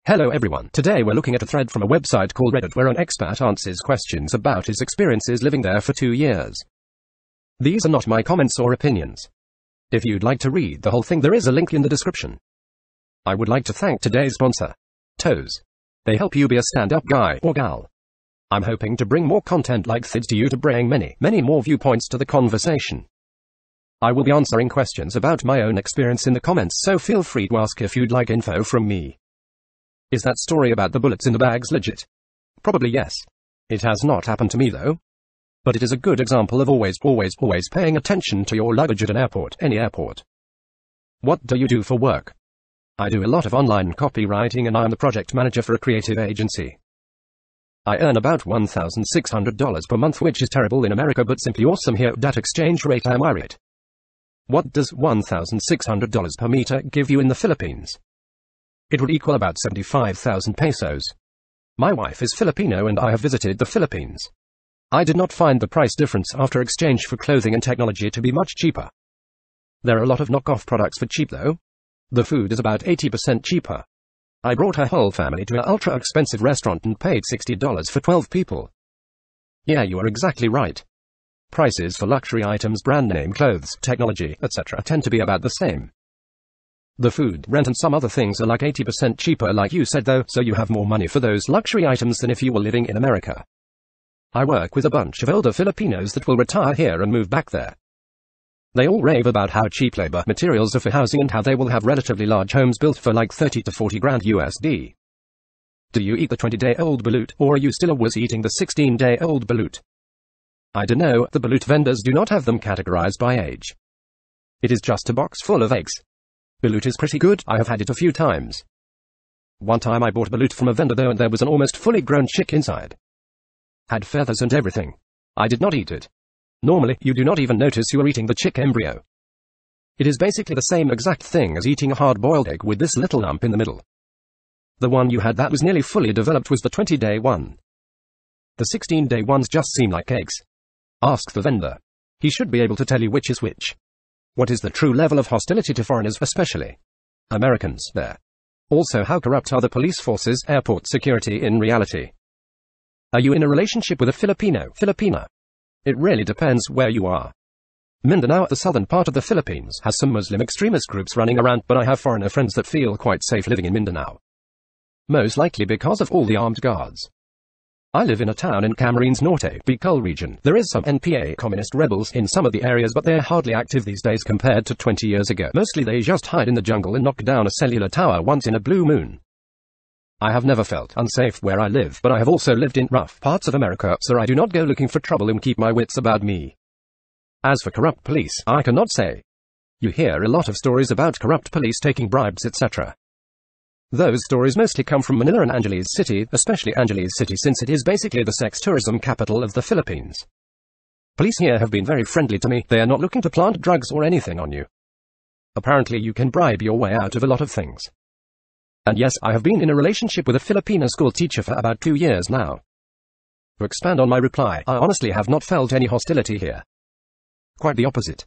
Hello everyone. Today we're looking at a thread from a website called Reddit where an expat answers questions about his experiences living there for 2 years. These are not my comments or opinions. If you'd like to read the whole thing, there is a link in the description. I would like to thank today's sponsor, Toes. They help you be a stand-up guy or gal. I'm hoping to bring more content like this to you to bring many more viewpoints to the conversation. I will be answering questions about my own experience in the comments, so feel free to ask if you'd like info from me. Is that story about the bullets in the bags legit? Probably yes. It has not happened to me though. But it is a good example of always paying attention to your luggage at an airport, any airport. What do you do for work? I do a lot of online copywriting and I am the project manager for a creative agency. I earn about $1,600 per month, which is terrible in America but simply awesome here. That exchange rate, am I right? What does $1,600 per meter give you in the Philippines? It would equal about 75,000 pesos. My wife is Filipino and I have visited the Philippines. I did not find the price difference after exchange for clothing and technology to be much cheaper. There are a lot of knockoff products for cheap though. The food is about 80% cheaper. I brought her whole family to an ultra expensive restaurant and paid $60 for 12 people. Yeah, you are exactly right. Prices for luxury items, brand name clothes, technology, etc. tend to be about the same. The food, rent and some other things are like 80% cheaper like you said though, so you have more money for those luxury items than if you were living in America. I work with a bunch of older Filipinos that will retire here and move back there. They all rave about how cheap labor, materials are for housing and how they will have relatively large homes built for like 30 to 40 grand USD. Do you eat the 20-day-old balut, or are you still always eating the 16-day-old balut? I don't know, the balut vendors do not have them categorized by age. It is just a box full of eggs. Balut is pretty good, I have had it a few times. One time I bought balut from a vendor though and there was an almost fully grown chick inside. Had feathers and everything. I did not eat it. Normally, you do not even notice you are eating the chick embryo. It is basically the same exact thing as eating a hard-boiled egg with this little lump in the middle. The one you had that was nearly fully developed was the 20-day one. The 16-day ones just seem like eggs. Ask the vendor. He should be able to tell you which is which. What is the true level of hostility to foreigners, especially Americans, there? Also, how corrupt are the police forces, airport security in reality? Are you in a relationship with a Filipina? It really depends where you are. Mindanao, the southern part of the Philippines, has some Muslim extremist groups running around, but I have foreigner friends that feel quite safe living in Mindanao. Most likely because of all the armed guards. I live in a town in Camarines Norte, Bicol region. There is some NPA communist rebels in some of the areas, but they're hardly active these days compared to 20 years ago. Mostly they just hide in the jungle and knock down a cellular tower once in a blue moon. I have never felt unsafe where I live, but I have also lived in rough parts of America, so I do not go looking for trouble and keep my wits about me. As for corrupt police, I cannot say. You hear a lot of stories about corrupt police taking bribes, etc. Those stories mostly come from Manila and Angeles City, especially Angeles City since it is basically the sex tourism capital of the Philippines. Police here have been very friendly to me, they are not looking to plant drugs or anything on you. Apparently you can bribe your way out of a lot of things. And yes, I have been in a relationship with a Filipino school teacher for about 2 years now. To expand on my reply, I honestly have not felt any hostility here. Quite the opposite.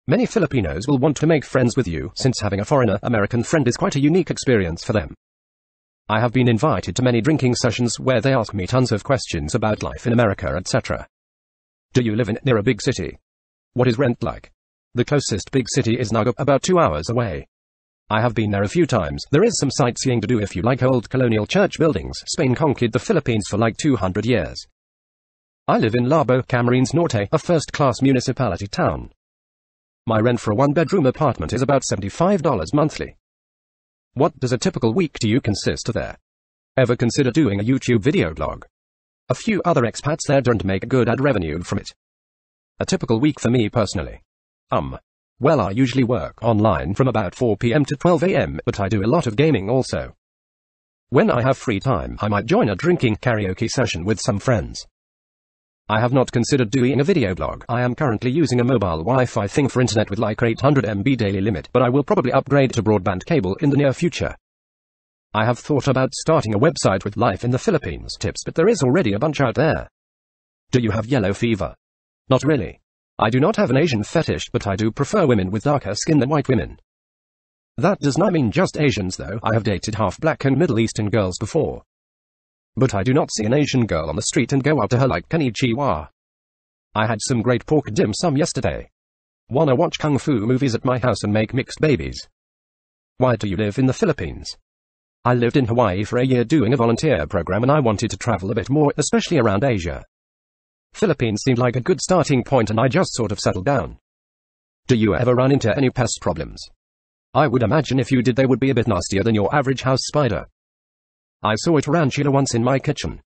Many Filipinos will want to make friends with you, since having a foreigner American friend is quite a unique experience for them. I have been invited to many drinking sessions where they ask me tons of questions about life in America, etc. Do you live near a big city? What is rent like? The closest big city is Naga, about 2 hours away. I have been there a few times. There is some sightseeing to do if you like old colonial church buildings. Spain conquered the Philippines for like 200 years. I live in Labo, Camarines Norte, a first-class municipality town. My rent for a one-bedroom apartment is about $75 monthly. What does a typical week to you consist there? Ever consider doing a YouTube video blog? A few other expats there don't make good ad revenue from it. A typical week for me personally. Well, I usually work online from about 4 p.m. to 12 a.m., but I do a lot of gaming also. When I have free time, I might join a drinking karaoke session with some friends. I have not considered doing a video blog. I am currently using a mobile Wi-Fi thing for internet with like 800 MB daily limit, but I will probably upgrade to broadband cable in the near future. I have thought about starting a website with life in the Philippines tips, but there is already a bunch out there. Do you have yellow fever? Not really. I do not have an Asian fetish, but I do prefer women with darker skin than white women. That does not mean just Asians though. I have dated half black and Middle Eastern girls before. But I do not see an Asian girl on the street and go up to her like konnichiwa. I had some great pork dim sum yesterday. Wanna watch kung fu movies at my house and make mixed babies? Why do you live in the Philippines? I lived in Hawaii for a year doing a volunteer program and I wanted to travel a bit more, especially around Asia. Philippines seemed like a good starting point and I just sort of settled down. Do you ever run into any pest problems? I would imagine if you did they would be a bit nastier than your average house spider. I saw a tarantula once in my kitchen.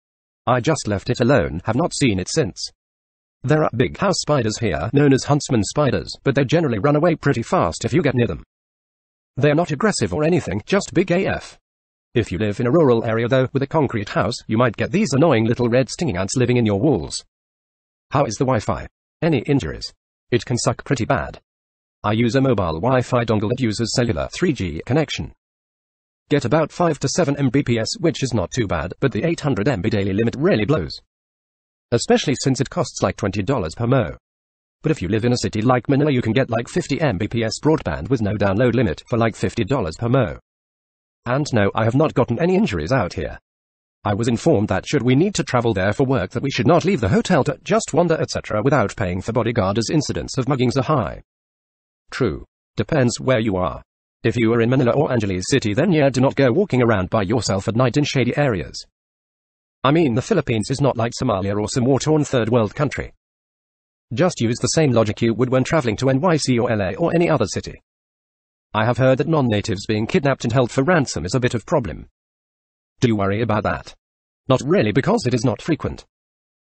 I just left it alone, have not seen it since. There are big house spiders here, known as huntsman spiders, but they generally run away pretty fast if you get near them. They're not aggressive or anything, just big AF. If you live in a rural area though, with a concrete house, you might get these annoying little red stinging ants living in your walls. How is the Wi-Fi? Any injuries? It can suck pretty bad. I use a mobile Wi-Fi dongle that uses cellular 3G connection. Get about 5 to 7 Mbps, which is not too bad, but the 800 MB daily limit really blows. Especially since it costs like $20 per mo. But if you live in a city like Manila you can get like 50 Mbps broadband with no download limit for like $50 per mo. And no, I have not gotten any injuries out here. I was informed that should we need to travel there for work that we should not leave the hotel to just wander etc. without paying for bodyguard as incidents of muggings are high. True. Depends where you are. If you are in Manila or Angeles City then yeah, do not go walking around by yourself at night in shady areas. I mean the Philippines is not like Somalia or some war-torn third world country. Just use the same logic you would when traveling to NYC or LA or any other city. I have heard that non-natives being kidnapped and held for ransom is a bit of problem. Do you worry about that? Not really, because it is not frequent.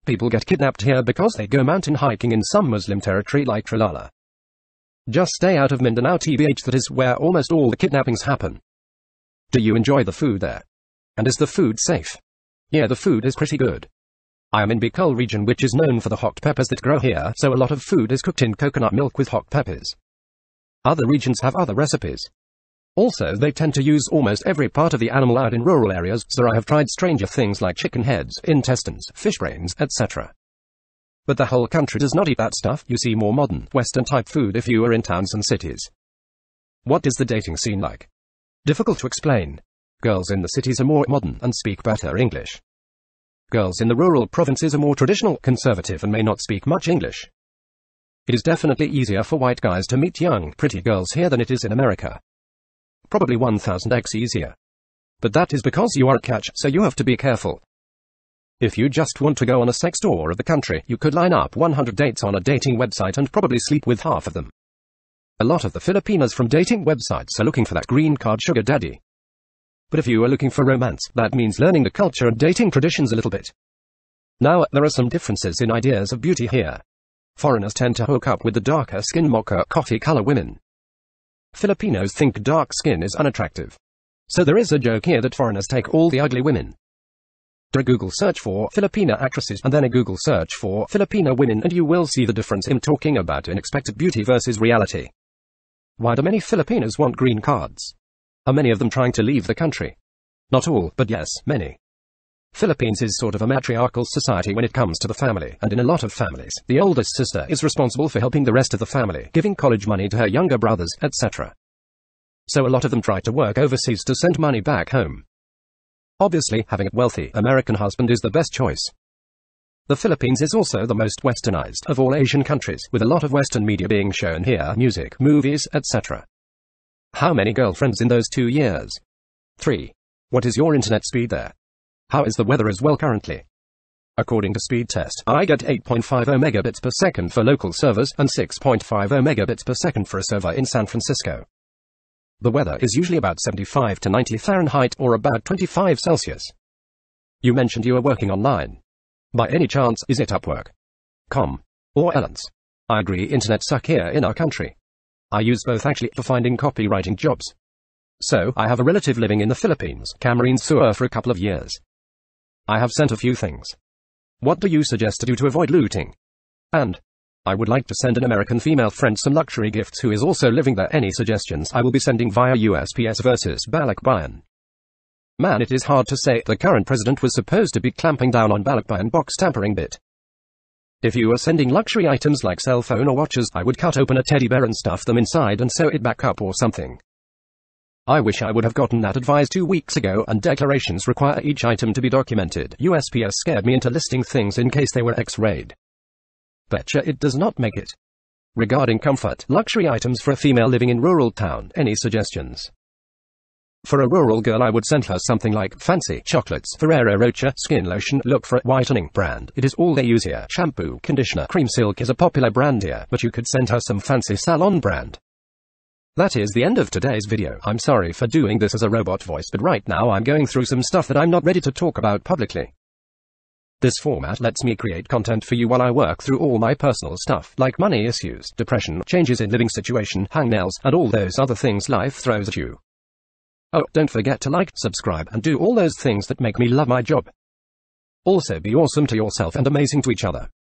People get kidnapped here because they go mountain hiking in some Muslim territory like Tralala. Just stay out of Mindanao tbh, that is where almost all the kidnappings happen. Do you enjoy the food there? And is the food safe? Yeah, the food is pretty good. I am in Bicol region which is known for the hot peppers that grow here, so a lot of food is cooked in coconut milk with hot peppers. Other regions have other recipes. Also, they tend to use almost every part of the animal out in rural areas, so I have tried stranger things like chicken heads, intestines, fish brains, etc. But the whole country does not eat that stuff. You see more modern, Western type food if you are in towns and cities. What is the dating scene like? Difficult to explain. Girls in the cities are more modern and speak better English. Girls in the rural provinces are more traditional, conservative and may not speak much English. It is definitely easier for white guys to meet young, pretty girls here than it is in America. Probably 1000x easier. But that is because you are a catch, so you have to be careful. If you just want to go on a sex tour of the country, you could line up 100 dates on a dating website and probably sleep with half of them. A lot of the Filipinas from dating websites are looking for that green card sugar daddy. But if you are looking for romance, that means learning the culture and dating traditions a little bit. Now, there are some differences in ideas of beauty here. Foreigners tend to hook up with the darker skin mocha coffee color women. Filipinos think dark skin is unattractive. So there is a joke here that foreigners take all the ugly women. Do a Google search for Filipina actresses and then a Google search for Filipina women and you will see the difference in talking about unexpected beauty versus reality. Why do many Filipinos want green cards? Are many of them trying to leave the country? Not all, but yes, many. Philippines is sort of a matriarchal society when it comes to the family, and in a lot of families, the oldest sister is responsible for helping the rest of the family, giving college money to her younger brothers, etc. So a lot of them try to work overseas to send money back home. Obviously, having a wealthy American husband is the best choice. The Philippines is also the most westernized of all Asian countries, with a lot of Western media being shown here, music, movies, etc. How many girlfriends in those 2 years? 3. What is your internet speed there? How is the weather as well currently? According to speed test, I get 8.50 megabits per second for local servers and 6.50 megabits per second for a server in San Francisco. The weather is usually about 75 to 90 Fahrenheit or about 25 Celsius. You mentioned you are working online. By any chance, is it Upwork.com or Elance? I agree, internet suck here in our country. I use both actually for finding copywriting jobs. So, I have a relative living in the Philippines, Camarines Sur, for a couple of years. I have sent a few things. What do you suggest to do to avoid looting? And I would like to send an American female friend some luxury gifts who is also living there. Any suggestions I will be sending via USPS versus Balikbayan. Man, it is hard to say. The current president was supposed to be clamping down on Balikbayan box tampering bit. If you are sending luxury items like cell phone or watches, I would cut open a teddy bear and stuff them inside and sew it back up or something. I wish I would have gotten that advice 2 weeks ago, and declarations require each item to be documented. USPS scared me into listing things in case they were X-rayed. Betcha it does not make it. Regarding comfort, luxury items for a female living in rural town, any suggestions? For a rural girl, I would send her something like fancy chocolates, Ferrero Rocher, skin lotion, look for a whitening brand. It is all they use here. Shampoo, conditioner, cream silk is a popular brand here, but you could send her some fancy salon brand. That is the end of today's video. I'm sorry for doing this as a robot voice, but right now I'm going through some stuff that I'm not ready to talk about publicly. This format lets me create content for you while I work through all my personal stuff, like money issues, depression, changes in living situation, hangnails, and all those other things life throws at you. Oh, don't forget to like, subscribe, and do all those things that make me love my job. Also be awesome to yourself and amazing to each other.